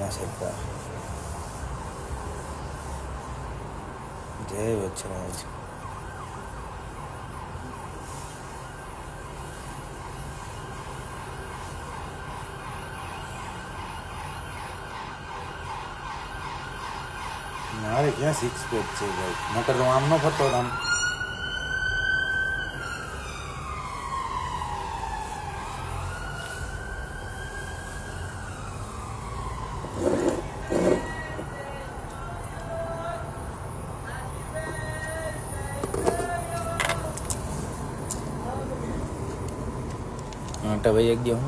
ના સરકાર જય વચરાજ મારે ક્યાં સિક્સ પેક છે ભાઈ નકર તો આમ ન ફરતો આમ આટા ભાઈ એક ગયો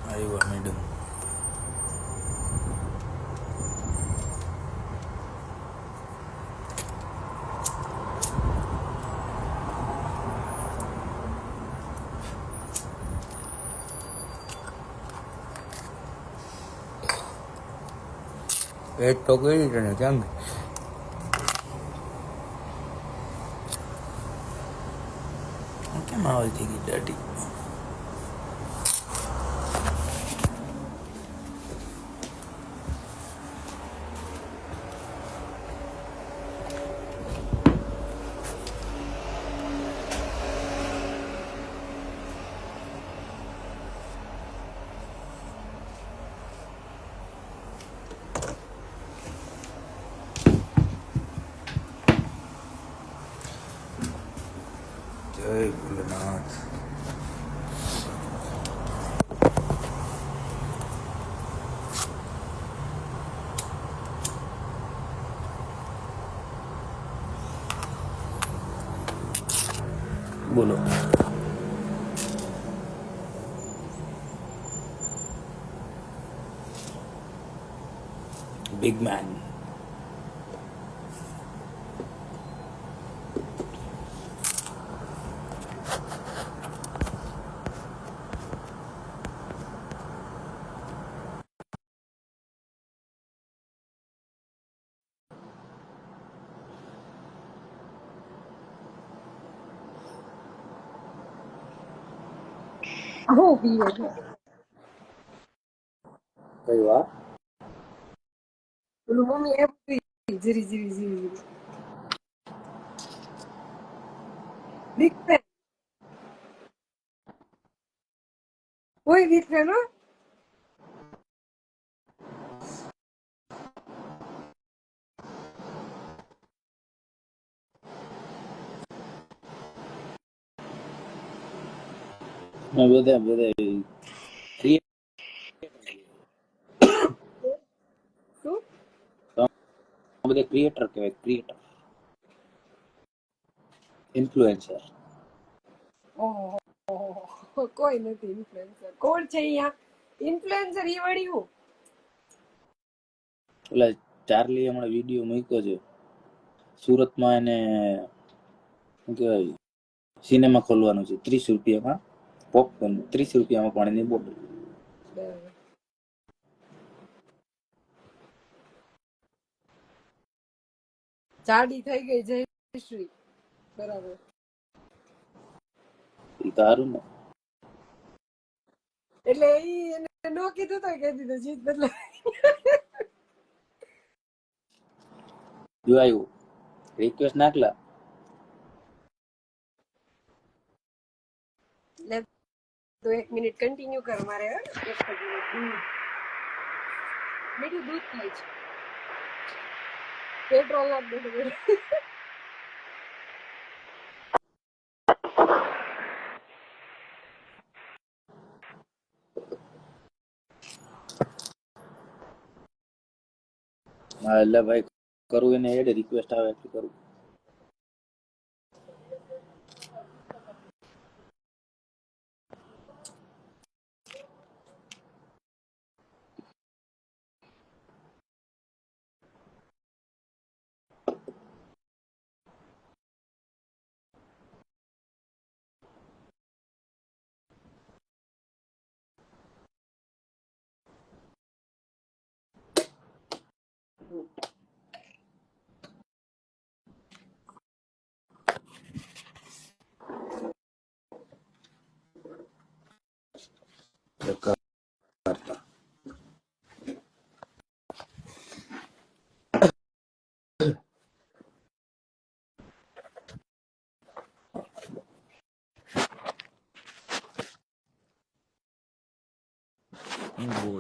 આવ્યા મેડમ પેટ તો કઈ રીતે ને કેમ કેમ આવે થઈ ગઈ દાઢી જય ભોલેનાથ બોલો બિગ મેન હું પીવે છે કઈ વાત પેલું મમ્મી એમ પી જીરી જીરી જીરી જીરી બિગ ફેન કોઈ બિગ ફેન હો બધા શું બધા ક્રિએટર કહેવાય ક્રિએટર ઇન્ફ્લુએન્સર ઓહો કોઈ નથી ઇન્ફ્લુએન્સર કોણ છે અહીંયા ઇન્ફ્લુએન્સર ઈ વળી હું એટલે ચાર્લી હમણાં વિડીયો મૂક્યો છે સુરતમાં એને શું કહેવાય સિનેમા ખોલવાનું છે 30 રૂપિયામાં પોપકોર્ન 30 રૂપિયામાં પાણીની બોટલ જાડી થઈ ગઈ જયશ્રી બરાબર એ તારું ને એટલે ઈ એને નો કીધું તો કહી દીધું જીત બદલે જો આવ્યું રિક્વેસ્ટ નાખલા લે તો 1 મિનિટ કન્ટિન્યુ કર મારે એક જ મિનિટ મીઠું દૂધ થાય છે પેટ્રોલ નાખ બેઠું હા એટલે ભાઈ કરું એને એડ રિક્વેસ્ટ આવે એટલે કરું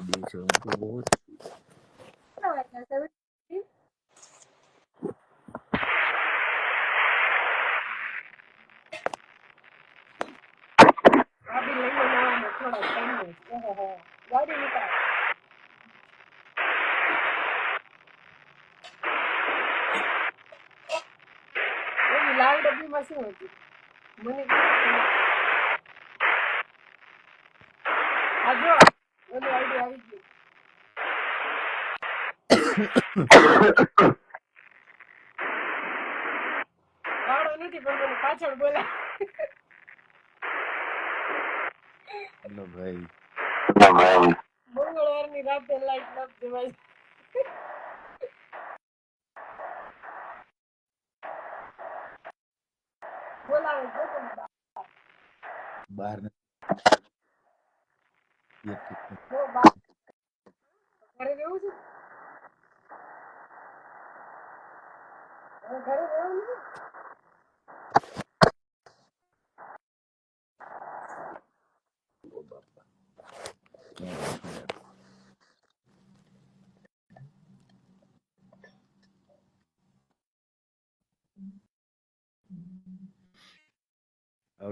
દિવસે હું તો બહુ જ કેટલા વાગ્યા 17? આ બી લઈને આવવામાં થોડો ટાઈમ છે. ઓહો, ગાડી નીકળે. ઓલી લાલ ડબ્બીમાં શું હતું? મને આ જો ઓલી આઈડી આવી ગઈ. વાળો નથી પણ મને પાછળ બોલાય. હેલો ભાઈ મંગળવારની રાતે લાઈટ ન જવાય. બોલાવે છે તમે બહાર જો બા ઘરે રહેવું છે. હવે ઘરે રહેવું નથી.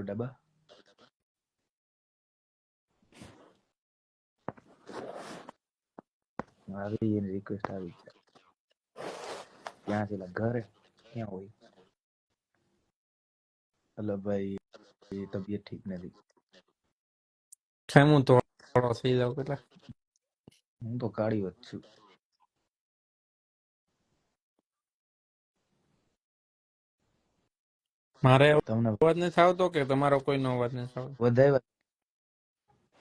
ડબ્બા આવી એની રિક્વેસ્ટ આવી છે ક્યાં છે ઘરે ક્યાં હોય હેલો ભાઈ તબિયત ઠીક નથી કેમ હું થોડો થઈ જાઉં એટલે હું તો કાળી વત છું મારે તમને અવાજ નથી આવતો કે તમારો કોઈનો અવાજ નથી આવતો? વધારે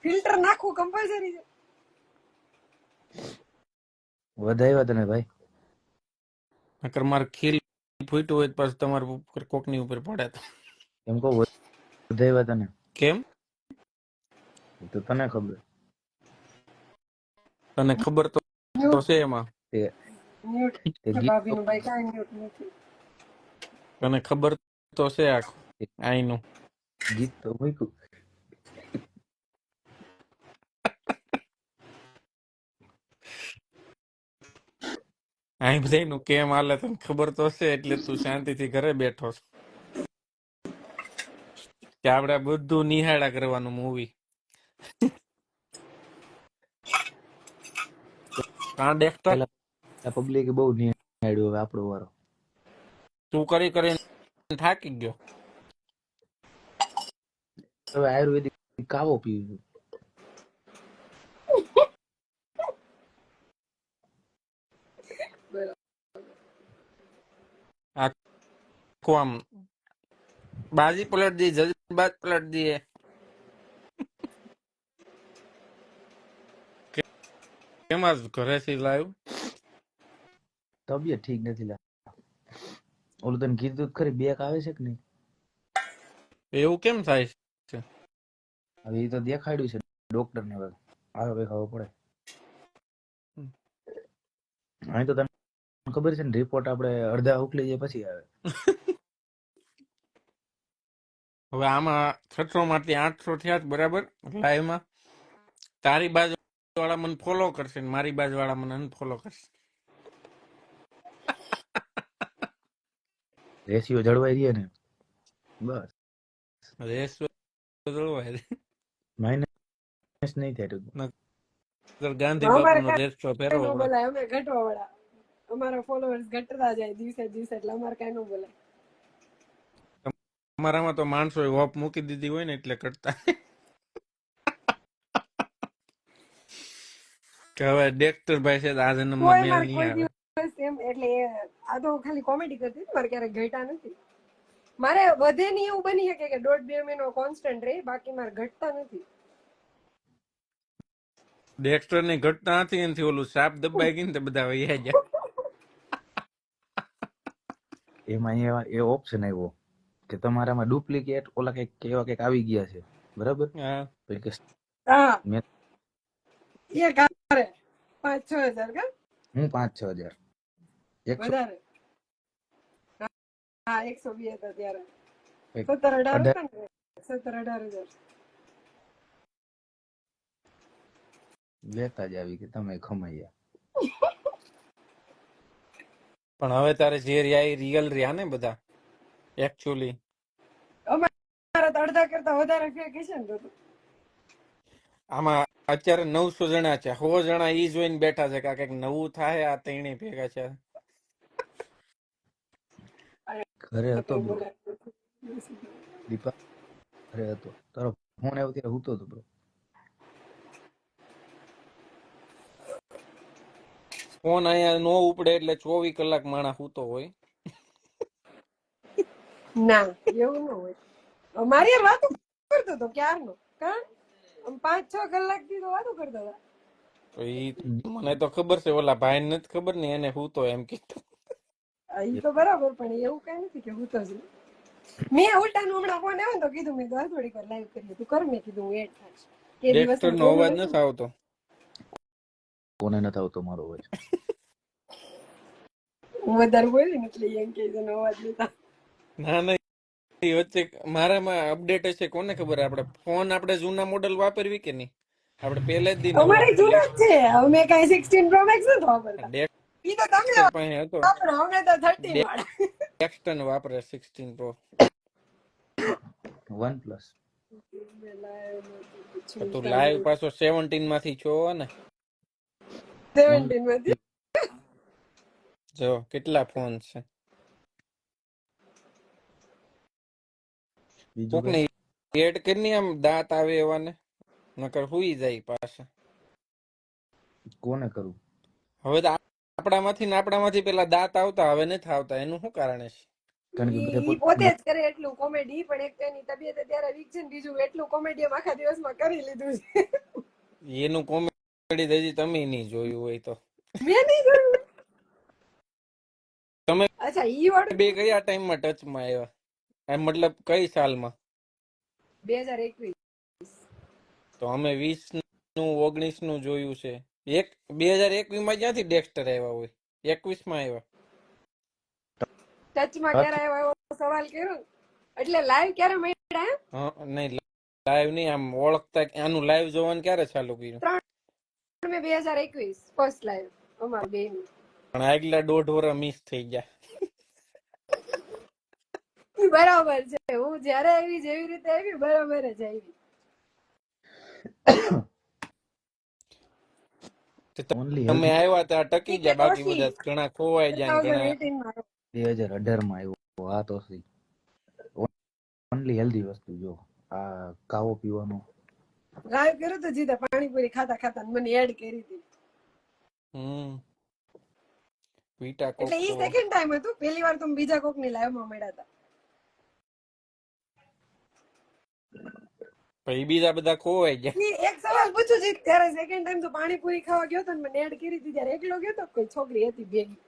ફિલ્ટર નાખવું કમ્પલસરી છે. વધારે તને ભાઈ નકર મારે ખીલ ફૂટ્યું હોય તો પછી તમારા ઉપર કોકની ઉપર પડે તો એમ કહો વધારે તને કેમ? તો તને ખબર તને ખબર તો મ્યુટ છે એમાં. તે મ્યુટ તે છે ગીત ભાભીનું ભાઈ કાંઈ મ્યુટ નથી. તને ખબર તો છે આખું તે આઈનું. ગીત તો મૂક્યું આઈ બધાનું કેમ હાલે તને ખબર તો છે એટલે તું શાંતિથી ઘરે બેઠો છો કે આપણે બધું નિહાળા કરવાનું મૂવી કાં ડેક્ટર પેલા પબ્લિક બહુ નિહાળ્યું હવે આપણો વારો તું કરી કરીને થાકી ગયો. હવે આયુર્વેદિક કાવો પીવું બરાબર. આખું આમ બાજી પલટ દી જજબાજ પલટ દીએ કેમ આજ ઘરેથી લાવ્યું? તબિયત ઠીક નથી લા ઓલું તને કીધું તો ખરી બેક આવે છે કે નહીં એવું કેમ થાય છે? હવે એ તો દેખાડ્યું છે ડોક્ટર ને હવે આવે ખબર પડે અહીં તો તને ખબર છે ને રિપોર્ટ આપણે અડધા ઉકલી જાય પછી આવે હવે આમાં 600 માંથી 800 થયા જ બરાબર લાઈવમાં. તારી બાજુ વાળા મને ફોલો કરશે ને મારી બાજુ વાળા મને અનફોલો કરશે. રેશિયો જળવાઈ રહીએ ને બસ રેસ જળવાય માઇનસ નહીં થાય ટૂંકમાં. નકર ગાંધી અમારે બાપુનો રેસ કાંઈ ફેરવો ન પડે. બોલાય. અમે ઘટવા વાળા. અમારા ફોલોઅર્સ ઘટતા જાય દિવસે દિવસે એટલે અમારે કાંઈ ન બોલાય. અમારામાં તો માણસો હોપ મૂકી દીધી હોય ને એટલે કરતા કે હવે ડેક્ટર ભાઈ છે તો આ જન્મમાં કોઈ મેલ મારે નહીં કોઈ આવે. દિવસ એમ એટલે આ તો ખાલી કોમેડી કરતી હતી. મારે ક્યારેક ઘટા નથી. મારે વધે નહીં એવું બની શકે કે 1.5-2 મહિનો કોન્સ્ટન્ટ રહે, બાકી મારે ઘટતા નથી. ડેક્ટર ની ઘટના હતી એનાથી ઓલું સાપ દબાઈ ગઈ ને તો બધા વૈયા ગયા. એમાં અહીંયા એ ઓપ્શન આવ્યો કે તમારામાં ડુપ્લિકેટ ઓલા કઈક એવા કઈક આવી ગયા છે બરાબર હા પછી કે હા મેં એ કારે 5-6 હજાર કા હું 5-6 હજાર 100 વધારે. હા 120 હતા ત્યારે. કઈક 17-18 18 હતા ને. 17-18 હજાર. લેતા જ આવી કે તમે ખમાયા. પણ હવે તારે જે રહ્યા એ રિયલ રહ્યા ને બધા એકચ્યુઅલી. અમારા તો અડધા કરતા વધારે ફેક છે ને તો. આમાં અત્યારે 900 જણા છે, 100 જણા ઈ જોઈને બેઠા છે કે આ કંઈક નવું થાય, આ ત્રણે ભેગા છે. ઘરે હતો બ્રો, દીપા ઘરે હતો. તારો ફોન આવ્યો ત્યારે હું તો બ્રો. ફોન અહીંયા નો ઉપડે એટલે 24 કલાક માણસ સૂતો હોય. ના એવું ન હોય. મારી યાર વાતો કરતો હતો ક્યારનો, કારણ 5-6 કલાક થી તો વાતો કરતા હતા. તો ઈ મને તો ખબર છે, ઓલા ભાઈ નથી ખબર ને એને સૂતો એમ કીધું. ઈ તો બરાબર, પણ એવું કઈ નથી કે હું તો છું. મેં ઉલટાનું હમણાં ફોન આવ્યો ને તો કીધું મેં થોડીક વાર લાઈવ કરીએ, તું કર, મેં કીધું હું એડ થાઈશ. એ દિવસ ડેક્સ્ટર નો અવાજ નથી આવતો. કોને નથી આવતો મારો અવાજ? હું વધારે બોલી ને એટલે એમ કે એનો અવાજ લેતા. ના ના, ઈ વચ્ચે મારામાં અપડેટ હશે, કોને ખબર. આપણે ફોન આપણે જૂના મોડલ વાપરવી કે નહીં, આપણે પહેલે જ દી નવો અમારે જૂનો જ છે, અમે કઈ 16 પ્રો મેક્સ નથી વાપરતા. ઈ તો તમે ડેક્સ્ટર પાસે હતો, વાપરો, અમે તો 13 વાળા. ડેક્સ્ટર વાપરે 16 પ્રો. OnePlus. તું લાઈવ પાછો 17 માંથી છો ને. 17 માંથી જો કેટલા ફોન છે. બીજું કોક કઈ ને એડ કરી આમ દાંત આવે એવા ને, નકર હુઈ જાય પાછા. કોને કરું? હવે તો આપણામાંથી પેલા દાંત આવતા, હવે નથી આવતા. એનું શું કારણ છે? કારણ કે બધા ઈ પોતે જ કરે એટલું કોમેડી, પણ એક તો એની તબિયત અત્યારે વીક છે ને, બીજું એટલું કોમેડી આખા દિવસમાં કરી લીધું છે. એનું કોમેડી હજી તમે નહીં જોયું હોય તો. મેં નહીં જોયું. તમે અચ્છા, ઈ વાળું બે કયા ટાઈમમાં ટચમાં આવ્યા, એમ મતલબ કઈ સાલમાં? 2021. તો અમે 20 નું 19 નું જોયું છે. 2021 માં ક્યાંથી ડેક્સ્ટર આવ્યા હોય? 21 માં આવ્યા. ટચમાં ક્યારે આવ્યો એવો સવાલ કર્યો ને? એટલે લાઈવ ક્યારે મળ્યા એમ? હા નહીં, લાઈવ નહીં, આમ ઓળખતા. આનું લાઈવ જોવાનું ક્યારે ચાલુ કર્યું? 3 મે 2021 ફર્સ્ટ લાઈવ અમાર બેનું. પણ આગલા 1.5 વર્ષ મિસ થઈ ગયા. બરાબર છે, હું જયારે આવી જેવી રીતે આવી બરાબર જ આવી. ઓનલી તમે હેલ્ધી. આવ્યા ત્યાં ટકી ગયા, બાકી બધા ઘણા ખોવાઈ ગયા ને ઘણા 2018 માં 2018 માં આવ્યો. આ તો ઓનલી હેલ્ધી વસ્તુ. જો આ કાવો પીવાનો. લાઈવ કર્યું તો જીતા પાણીપુરી ખાતા ખાતા મને એડ કરી હતી. વીટા એટલે ઈ કોકો. સેકન્ડ ટાઈમ હતું, પહેલી વાર તો બીજા કોક ની લાઈવ માં મળ્યા હતા. પછી બીજા બધા ખોવાઈ ગયા. ઈ એક સવાલ પૂછું જીત, ત્યારે સેકન્ડ ટાઈમ તો પાણીપુરી ખાવા ગયો તો ને મને એડ કરી હતી, ત્યારે એકલો ગયો તો કોઈ છોકરી હતી ભેગી?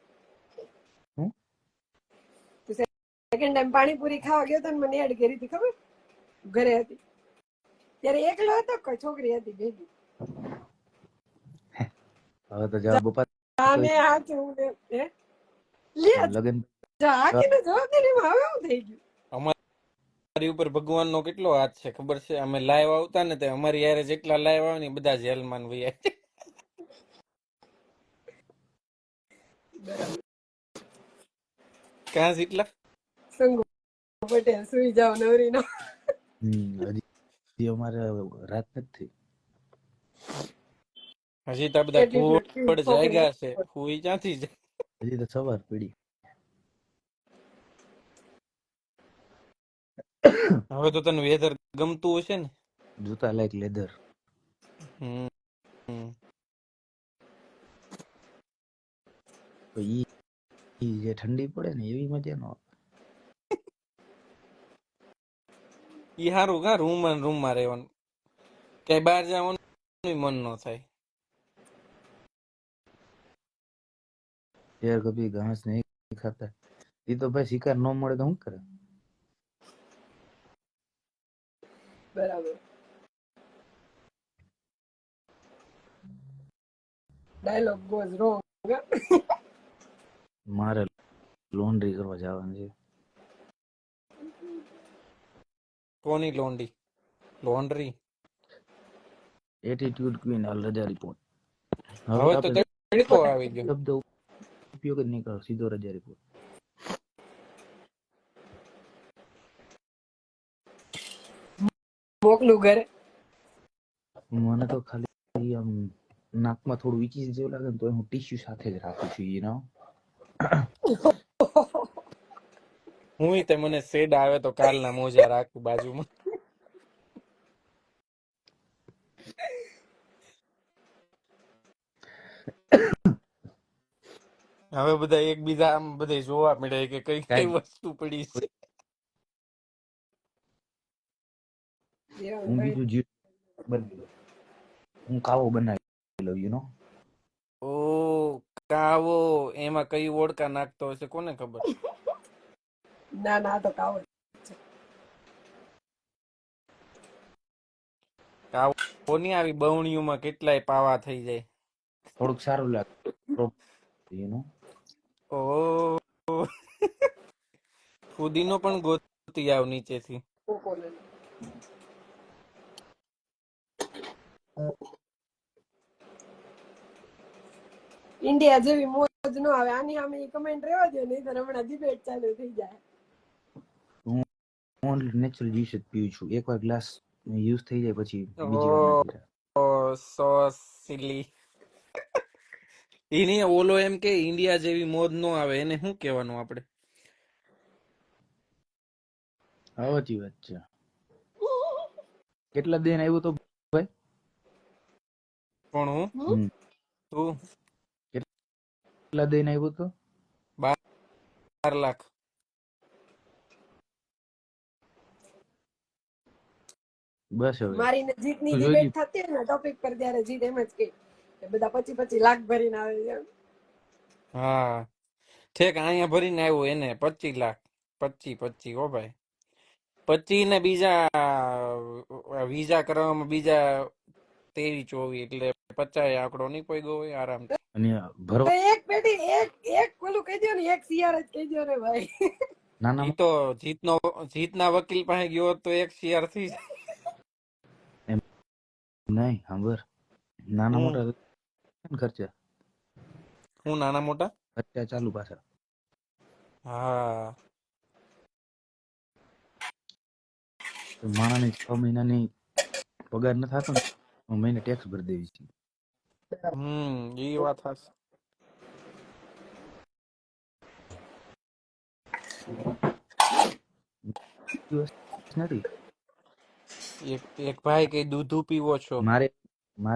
સેકન્ડ ટાઈમ પાણીપુરી ખાવા ગયો તો ને મને એડ કરી હતી, ખબર? ઘરે હતી ત્યારે એકલો હતો, કોઈ છોકરી હતી ભેગી? હવે તો જવાબ બપા આને હાચું હે લે લગન જા આકીને જવાબ દે ને, એમાં હવે શું થઈ ગયું? અમારી ઉપર ભગવાનનો કેટલો હાથ છે ખબર છે? અમે લાઈવ આવતા ને તે અમારી યારે જેટલા લાઈવ આવે ને ઈ બધા જેલમાં વૈયા છે. ક્યાં જેટલા? સંગુ પટેલ સુઈ જાવ નવરી નો. હજી અમારે રાત નથી. હજી તો બધા એટીટ્યુડ ઘોડ જાગ્યા છે, હુઈ ક્યાંથી જાય? હજી તો સવાર પડી. હવે તો તને વેધર ગમતું હશે ને? જૂતા લાઈક લેધર. હમ ઈ જે ઠંડી પડે ને એવી મજા નો આવે. ઈ હારું કા રૂમમાં રહેવાનું, ક્યાંય બહાર જવાનું મન ન થાય. यार कभी घास नहीं खाता. ये तो भाई शिकार न મળે તો શું કરે? બરાબર. Dialogue goes wrong. મારે લોન્ડ્રી કરવા જવાનું છે. કોની લોન્ડ્રી? એટીટ્યુડ ક્વીન આલ રજા રિપોર્ટ. હવે હવે તો તો આપણે તડકો આવી ગયો. શબ્દ ઉપયોગ જ નહીં કરો, સીધો રજા રિપોર્ટ. મોકલું ઘરે. મને તો ખાલી આમ નાકમાં થોડું વીચી જેવું લાગે ને તો હું ટીશ્યુ સાથે જ રાખું છું, હું તે મને શેડ આવે તો કાલના મોજા રાખું બાજુમાં. હવે બધા એકબીજા આમ બધે જોવા મળે કે કઈ કઈ કાંઈ વસ્તુ પડી છે. હું બીજું જીવ બનાવી લઉં. હું કાવો બનાવી લઉં, ઓ કાવો, એમાં કઈ ઓળકા નાખતો હશે કોને ખબર. ના ના, તો કાવ કાવો ની આવી બવણીઓમાં કેટલાય પાવા થઈ જાય. થોડુંક સારું લાગે, ઓ ફુદીનો પણ ગોતી આવ નીચેથી. ઇન્ડિયા જેવી મોજ ન આવે. આની આમે કમેન્ટ રહેવા દો, નહીં તો હમણાં ડિબેટ ચાલુ થઈ જાય. હું નેચરલ જ્યુસ જ પીવું છું. એકવાર ગ્લાસ યુઝ થઈ જાય પછી બીજી વાર નથી પીતા. ઓ સો સિલી. એની ઓલો એમ કે ઇન્ડિયા જેવી મોજ નો આવે, એને શું કહેવાનું આપણે? સાચી વાત છે. કેટલા દિન આવ્યું તો ભાઈ? પણ હું તું કેટલા દિન આવ્યું તો? 12 લાખ. બસ હવે મારી ને જીતની જોઈ ડિબેટ થતી હોય ને ટોપિક પર, ત્યારે જીત એમ જ કે બધા 25 લાખ ભરીને આવે છે. હા ઠેક અહીંયા ભરીને આવ્યો એને 25 લાખ. 25 હો ભાઈ. 25 ને બીજા વિઝા કરવામાં બીજા 23-24, એટલે 50 આંકડો નહીં કોઈ ગયો હોય આરામથી. અને તો ભરવા એક પેટી એક ઓલું કહી દો ને, એક સીઆર જ કહી દો ને ભાઈ. નાના ઈ તો જીતના વકીલ પાસે ગયો તો 1 CR થી. એમ નહીં, સાંભળ, નાના હું મોટા ખર્ચા હું નાના મોટા ખર્ચા ચાલુ પાછા. હા માણાની 6 મહિનાની પગાર ન થતો ને, મહિને ટેક્સ ભરી દેવી છે. એ વાત હશે. દિવસ નથી એક ભાઈ કઈ દૂધું પીવો છો? મારે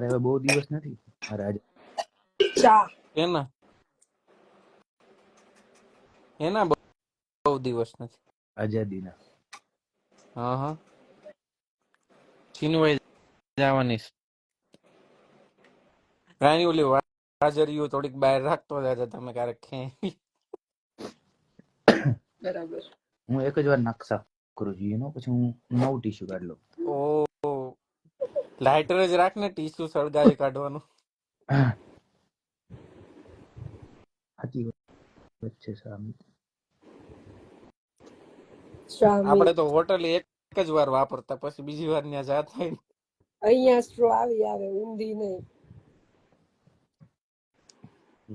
હવે બહુ દિવસ નથી. મારે આજે ચા એના એના બહુ દિવસ નથી. આઝાદીના હા છીનવાઈ જવાની છે. રાની ઓલી હાજરીઓ થોડીક બહાર રાખતો જાય તમે ક્યારેક ખેંચી. બરાબર. હું એક જ વાર નાક સાફ કરું છું, પછી હું નવું ટીશ્યુ કાઢી લઉં. ઓ લાઇટર જ રાખ ને, ટીસ્યુ સળગાવી કાઢવાનું. સાચી વાત છે સામી. આપણે તો હોટલ એક જ વાર વાપરતા, પછી બીજી વાર ત્યાં જાત થાય ને. અહીંયા સ્ટ્રો આવી આવે, ઊંધી નહીં.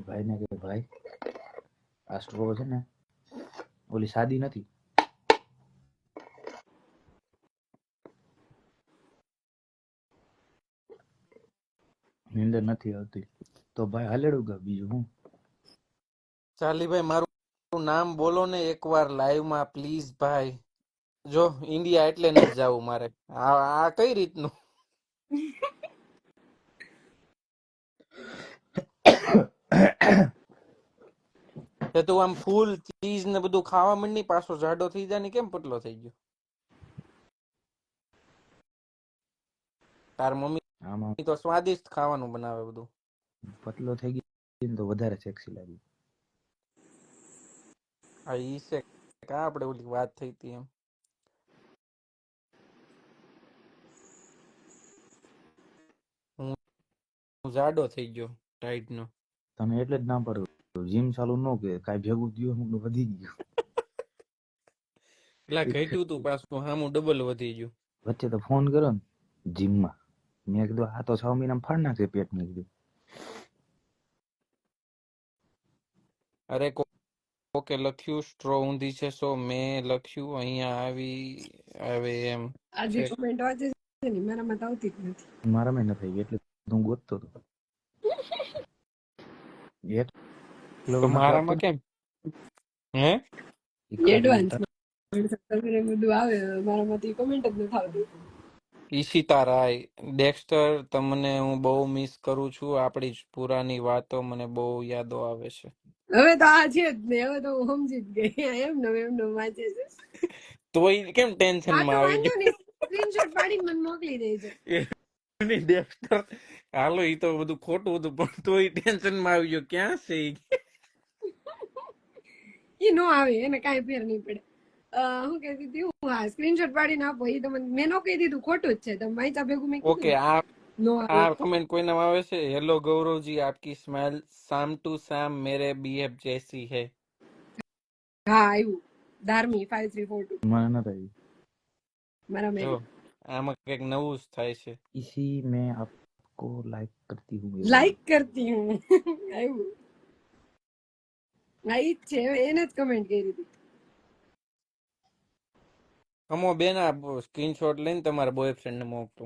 ભાઈ ને કે ભાઈ આ સ્ટ્રો છે ને ઓલી સાદી નથી, નીંદર નથી આવતી, તો ભાઈ હાલેડું ગા બીજું હું. ચાલી ભાઈ મારું નામ બોલો ને એકવાર લાઈવ માં પ્લીઝ ભાઈ. જો ઇન્ડિયા એટલે નથી જવું મારે. આ કઈ રીતનું? તું આમ ફૂલ ચીઝ ને બધું ખાવા માંડી, પાછો જાડો થઈ જાય ને કેમ પતલો થઈ ગયો? તાર આમાં મમ્મી તો સ્વાદિષ્ટ ખાવાનું બનાવે બધું. પતલો થઈ ગયો તો વધારે સેક્સી લાગ્યું. આ ઈ છે કા આપણે ઓલી વાત થઈ હતી એમ. હું જાડો થઈ ગયો ટાઈટ નો. તમે એટલે જ ના પાડો જીમ ચાલુ ન કે કાંઈ ભેગું થયું અમુક વધી ગયું. પેલા ઘટ્યું તું પાછું હામું ડબલ વધી ગયું. વચ્ચે તો ફોન કર્યો ને જીમમાં, મેં કીધું આ તો 6 મહિનામાં ફાડ નાખે પેટ. મેં કીધું અરે કોકે લખ્યું સ્ટ્રો ઊંધી છે, સો મેં લખ્યું અહીંયા આવી આવે એમ આજે છે. કમેન્ટ વાંચે છે ને મારામાં તો આવતી જ નથી. મારામાં ન થઈ એટલે હું ગોતતો હતો એટલો તો નથી આવતો મારામાં કેમ હે એકાદ બે એડવાન્સ બધું આવે મારામાંથી કમેન્ટ જ નથી આવતી. ઈશિતા રાય, ડેક્સ્ટર તમને હું બહુ મિસ કરું છું. આપણી જ પુરાની વાતો મને બહુ યાદો આવે છે. હવે તો આ છે જ ને, હવે તો હું સમજી જ ગઈ એમને વાંચે છે. તોય કેમ ટેન્શન આ તો માં આવી વાંધો નહીં, સ્ક્રીનશોટ પાડીને મને મોકલી દેજો. ગયું ડેક્સ્ટર? હાલો, ઈ તો બધું ખોટું હતું પણ તોય ટેન્શન માં આવી ગયો. ક્યાં છે ઈ? એ નો આવે એને કાંઈ ફેર નહીં પડે. હું કહેતી હતી, હું હા સ્ક્રીનશોટ પાડીને આપો. એ તો મેં નો કહી દીધું, ખોટું જ છે. તમે વાંચા ભેગું મેં કીધું ઓકે, ને આ નો આવે. આ કમેન્ટ કોઈના આવે છે? હેલો ગૌરવજી, આપકી સ્માइल शाम टू शाम मेरे बीएफ जैसी है. હા આવ્યું, ધાર્મી 5342 મને ન થઈ મારા જો મેરી. આમાં કઈક નવું જ થાય છે. इसी में आपको लाइक करती हूँ ये લાઈક કરતી હું આવ્યું. હા ઈ જ છે, એને જ કમેન્ટ કરી હતી. કમો બેન, આ સ્ક્રીનશોટ લઈને તમારા બોયફ્રેન્ડ ને મોકલો.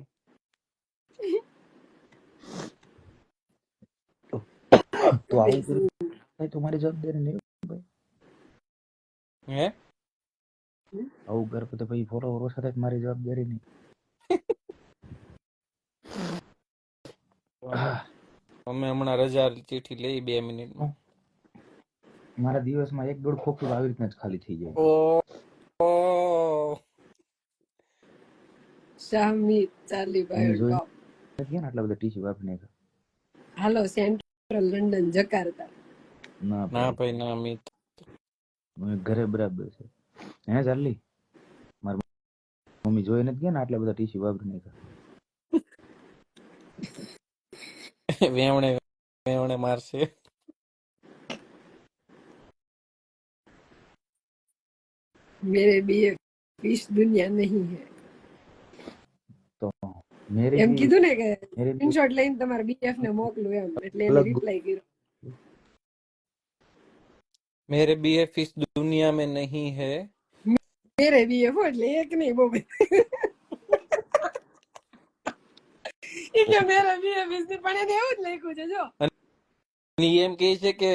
तो આવું કરે ભાઈ તમારી જવાબદારી નહીં ભાઈ હે આવું કરે તો ભાઈ ફોલોવરો સાથે મારી જવાબદારી નહીં અમે હમણાં રજા ચીઠી લઈ 2 મિનિટમાં. મારા દિવસમાં 1-1.5 ખોખું આવી રીતના જ ખાલી થઈ જાય ઓ શામી ચાલી તમે ભાઈ જોઈ ટોપ. નથી ને આટલા બધા ટીશ્યુ વાપરી નાખ્યા હાલો સેન્ટ્રલ લંડન જકાર્તા. ના ના ભાઈ ભાઈ ના અમિત. ઘરે બરાબર છે હે ચાર્લી મારી મમ્મી જોઈ નથી ગયા ને આટલા બધા ટીશ્યુ વાપરી નાખ્યા વેવણે વેવણે મારશે. મેરે બીએ ફિશ દુનિયા નહીં હે. તો મેરી એમ भी કીધું ને કે मेरे भी સ્ક્રીનશોટ લઈને તમારા બીએફ ને મોકલું એમ, એટલે એને अलग રિપ્લાય કર્યો. मेरे बीएफ इस दुनिया में नहीं है. મેરે બીએફ એટલે એક નહીં બહુ બધા. ઈ કે મેરે બીએફ પણ એને એવું જ લખ્યું છે જો. અને ઈ એમ કહે છે કે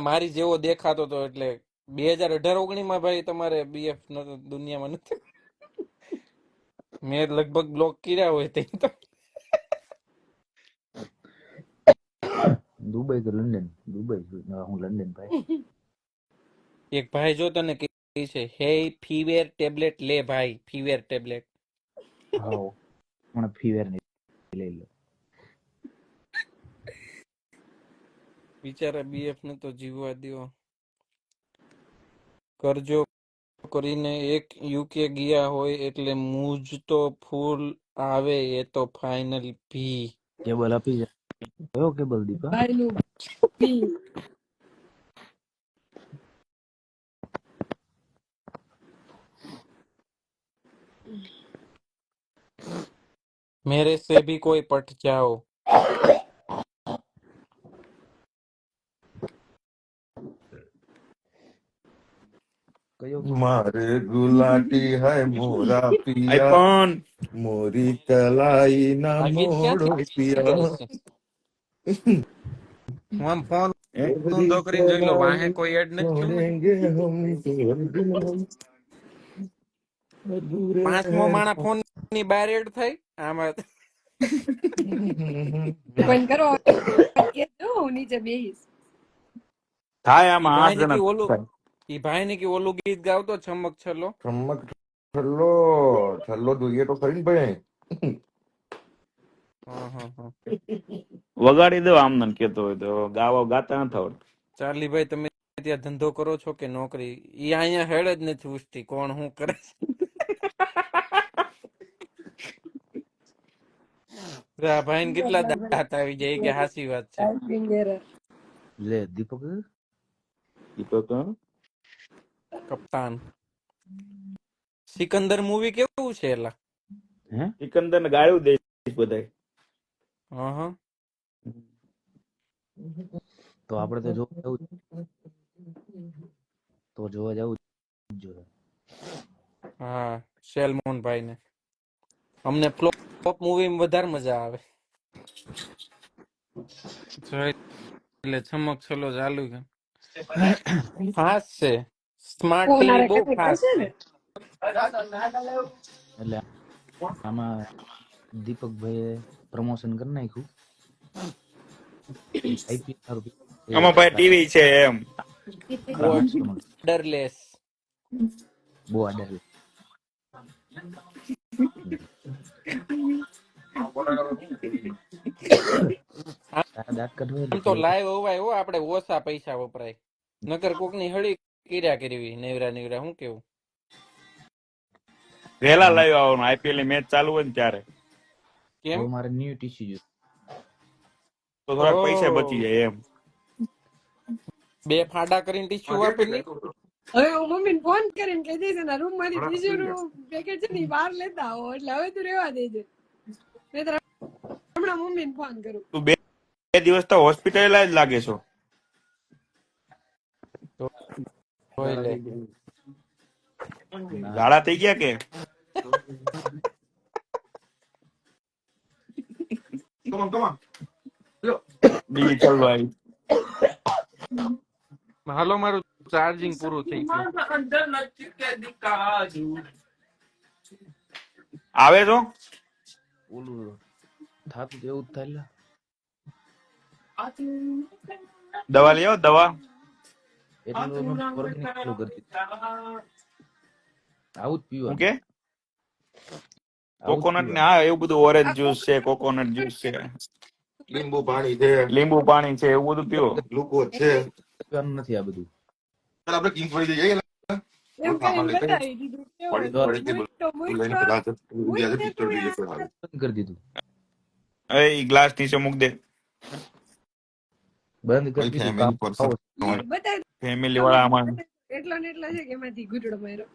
મારી જેવો દેખાતો હતો, એટલે 2018-19 માં ભાઈ તમારે બીએફ દુનિયામાં નથી. મેં લગભગ બ્લોક કર્યા હોય તે તો. દુબઈ કે લંડન દુબઈ હું લંડન ભાઈ એક ભાઈ જો તને કહે છે, હે ફીવર ટેબ્લેટ લે ભાઈ, ફીવર ટેબ્લેટ. હા મને ફીવર નહીં લઈ લો બિચારા બીએફ ને તો જીવવા દ્યો. કરજો કરીને એક યુકે ગયા હોય એટલે મુજ તો ફૂલ આવે, એ તો ફાઇનલ ભી. કેબલ આપી જાય કયો કેબલ દીપા ભાઈનું બી. मेरे से भी कोई पट जाओ. કયો मारे गुलाटी है मोरा पिया આઈફોન मोरी कलाई ना આ ગીત मोड़ो ક્યાંથી पिया કરે છે? હું આમ ફોન मोरी ઊંધો કરીને જોઈ લો, વાહે कलाई કોઈ એડ નથી થયું ને. छोड़ेंगे हम तो दिन हम अधूरे 5મો हैं માણા ફોન ની બહાર એડ થાય આમાં. પણ કરો કે જો હું નીચે બેહીશ. થાય ઈ આમાં ભાઈ 8 ને જણા કે ઓલું થાય. ઈ ભાઈ ને કે ઓલું ગીત ગાવતો છમક છલો. ચમક છલ્લો છલ્લો જોઈએ તો ખરી ને ભાઈ હા હા હા. વગાડી દો આમ ને કેતો હોય તો ગાવા ગાતા નથી આવડતું. ચાર્લી ભાઈ, તમે ત્યાં ધંધો કરો છો કે નોકરી? ઈ અહીંયા હેડ જ નથી ઉઠતી, કોણ શું કરે છે. આ ભાઈ ને કેટલા દાંત આવી જાય કે હાસી વાત છે. Typing error. લે દીપક દીપક કપ્તાન સિકંદર મૂવી કેવું છે એલા? હે સિકંદર ને ગાળું દે બધાય. હા હા. તો આપણે તો જોવા જવું તો જોવા જવું જ જોઈએ. હા સેલમોનભાઈ ને અમને ફ્લોપ મૂવીમાં વધારે મજા આવે. જોઈ એટલે છમક છલો ચાલુ છે. ખાસ છે, સ્માર્ટ ફોન ટીવી આરે બહુ કનેક્ટ ખાસ કરશે છે. ને. એટલે આમાં દીપકભાઈએ પ્રમોશન કરી નાખ્યું. આઈપીએલ સારું આમાં ભાઈ ટીવી છે એમ. Transfer borderless. બહુ આડર તારા દાંત કાઢવા એટલે આમ તો કે લાઈવ હોવાય હો, આપણે ઓછા પૈસા વપરાય. નકર કોકની હળી કર્યા કરવી નેવરા નેવરા. શું કેવું? વહેલા આમાં લાવી આવવાનું, આઈપીએલ ની મેચ ચાલુ હોય ને ત્યારે, કેમ? હવે મારે ન્યુ ટીસી જોઈએ. તો થોડાક પૈસા બચી ઓ જાય એમ. બે ફાડા કરીને ટીશ્યુ આપે નહીં. હવે હું મમ્મીને ફોન કરીને કહી દઈશ એના રૂમ માંથી ટીશ્યુ નું પેકેટ છે ને ઈ બહાર લેતા આવો એટલે હવે તું રેવા દેજે. નહીંતર હમણાં મમ્મીને ફોન કરું. તું બે દિવસ તો હોસ્પિટલ જ લાગે છો. જોઈ લે. ના ઝાડા થઈ ગયા કે બીજી ચલવાઈ. હાલો મારું ચાર્જિંગ પૂરું થઈ ગયું. આવે છો ઓલું થાતું તો એવું જ થાય લા. દવા લઈ આવો દવા. એટલે તો મેં ઓર્ગેનિક ચાલુ કરી દીધું. આવું જ હું પીવાનું, કે આવું જ કોકોનટ ને પીવાનું. હા એવું બધું, ઓરેન્જ આ જ્યુસ છે, કોકોનટ જ્યુસ છે, લીંબુ પાણી છે, લીંબુ પાણી છે, એવું બધું પીવો. ગ્લુકોઝ છે. એટલે પીવાનું નથી આ બધું. ચાલ આપણે કિંગ ફરી જઈએ ને. એમ થોડું સામાન કરીને લઈ બતાવી દીધું કેવો પડી હતો. તો પડી મૂઈકો લઈને મૂઈકો પેલા ઉદ્યા મૂઈક દે પિક્ચર તું જોઈએ છે યાર. હાલ. બંધ કરી દીધું, એ ગ્લાસ નીચે મૂક દે. બંધ કરી ભાઈ દીધું. ફેમિલી પર્સન ઈ બતાવી ફેમિલી દો વાળા મને. આમાં. એટલો ને એટલો છે કે એમાંથી ઘૂંટડો માર્યો.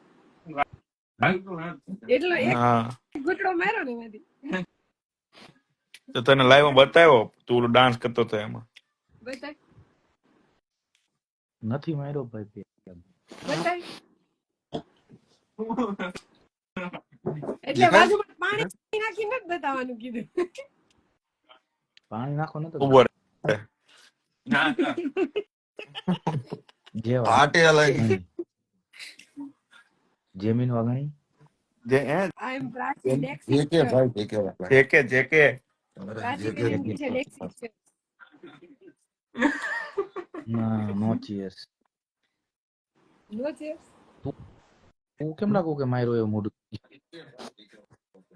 એટલો એક હા ઘૂંટડો માર્યો ને એમાંથી. તો તને લાઈવ બતાવ્યો, તું ઓલો ડાન્સ કરતો હતો એમાં. બતાય નથી માર્યો ભાઈ. બતાય. એટલે દેખાય બાજુમાં પાણી નાખીને જ બતાવવાનું કીધું. પાણી નાખો નતો ઉભો કીધું. રહે. જે હાટે અલાઈ વાગણી જેમીન વાગણી જે હે આઈ એમ પ્રાચી જે લેક્સિસ કે છે. ભાઈ જે કે જેકે જેકે પ્રાચી જે કરીને જે કે પૂછે લેક્સિસ છે. ના નો ચીયર્સ. નો છે. હું કેમ લાગુ કે માર્યો એવું મોઢું.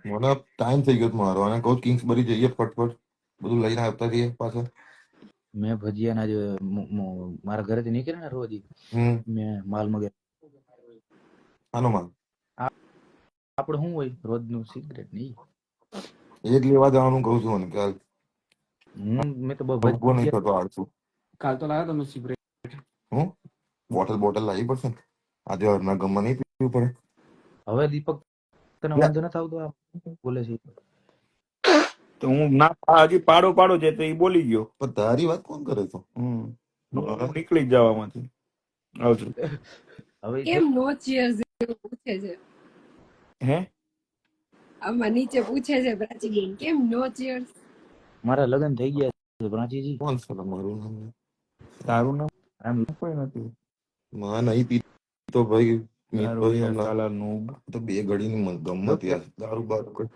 મને ટાઈમ થઈ ગયો મારો અને કહું કિંગ્સ બરી જઈએ ફટફટ બધું લઈને આવતા રહીએ પાછા. મેં ભજીયાના જે મારા ઘરેથી નીકળે ને રોજ મેં માલ મગે આનો માં આપણે શું હોય રોજનું સિગરેટ નહીં. એક લેવા જવાનું કહું છું મને કાલ મેં તો ઉભો નહીં ભજીયા થતો આળસુ. હું બોટલ બોટલ લાવવી પડશે ને આજે હરના ગમમાં નહીં પીવું પડે. હવે દીપક તને લે, વાંધો નથી આવતો આ બોલે છે તો હું ના હજી પાડો પાડો છે તો એ બોલી ગયો. પણ તારી વાત કોણ કરે છે? હું નીકળી જ જવામાંથી આવજો. હવે કેમ નો ચીયર્સ એવું પૂછે છે. હે આમાં નીચે પૂછે છે પ્રાચી બેન કેમ નો ચીયર્સ. મારા લગ્ન થઈ ગયા છે પ્રાચીજી. કોણ છે મારું નામ? તારું નામ આમ કોઈ નથી. માં નહીં પીતો ભાઈ તારો મિતભાઈ યાર હમણાં સાલા નું તો બે ઘડીની ગમત યાર દારૂ બારૂ કઈ.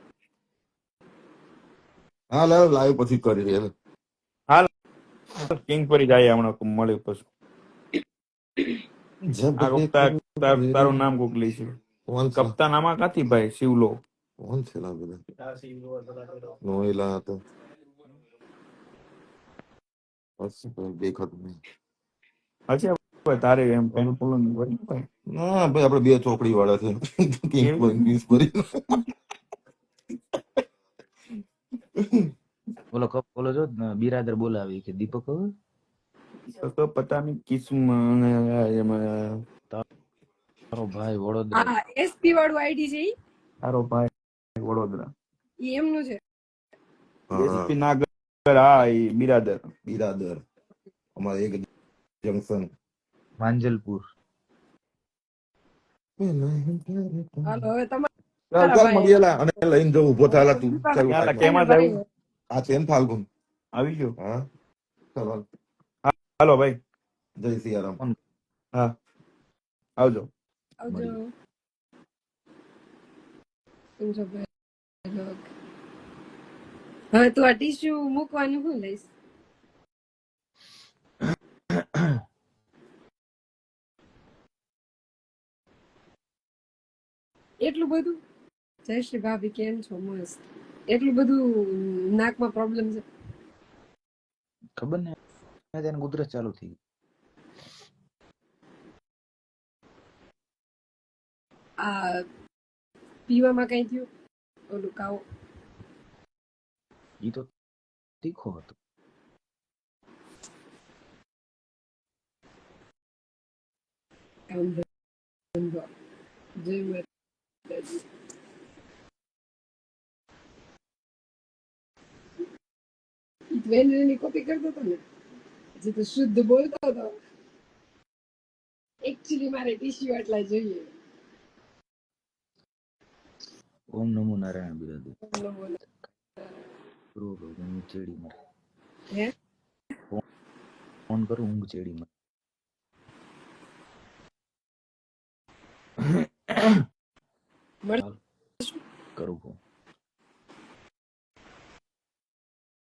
હા લાવ લાઈવ પછી કરી દે. હાલ કિંગ પરી જાય હમણાં મળે પછી. જબ આ કોક દેખો તારું નામ કોક લે છે. કોણ છે? કપ્તાન આમાં કાથી ભાઈ શિવલો. કોણ છે ના બધા નોએલા હતો બસ દેખાતું નહીં. અચ્છા ભાઈ તારે એમ પેન પોલું ભાઈ ના ભાઈ આપડે બે ચોકડી વાળા છે કિંગ્સ કિંગ્સ ભરી ઓલો કપ ઓલો જો બિરાદર બોલાવી કે દીપક તો પતા નહીં કિસ્મ તારો ભાઈ વડોદરા હા એસપી વાળું આઈડી છે તારો ભાઈ વડોદરા ઈ એમનું છે. હા એસપી નાગર હા એ બિરાદર. બિરાદર અમારે એક જંકશન. માંજલપુર. હાલો હવે ચાલ તમારા ચાલ ભાઈ મળીએલા અને લઈને જવું ઉભો થાલા તું ચાલ ક્યાં લા, આ કેમાં ભાઈ જવું? છે ને ફાલ્ગુન. આવી ગયો. હા ચાલ હાલ. હાલો ભાઈ. જય સિયારામ. હા, આવજો. આવજો. મળીએ. કેમ છો ભાઈ લોગ? હવે તું આ ટીશ્યુ મૂકવાનું શું લઈશ? એટલું બધું? જય શ્રી ભાભી કેમ છો? મસ્ત. એટલું બધું નાકમાં પ્રોબ્લેમ છે? ખબર ને તેને ઉધરસ ચાલુ થઈ ગઈ. આ પીવામાં કઈ થયું? ઓલું કાવો ઈ તો તીખો હતો. કામ ધંધો જય માતાજી. વેનરીની કોપી કરતો હતો ને જે તો શુદ્ધ બોલતો હતો. એકચ્યુઅલી મારે ટીશ્યુ આટલા જોઈએ. ઓમ નમો નારાયણ બિરાજે. ન બોલે. ઊંઘ ચેડી મારે. હે ફોન કરું ઊંઘ ચેડી મારે. મળે ચાલ કરું ફોન.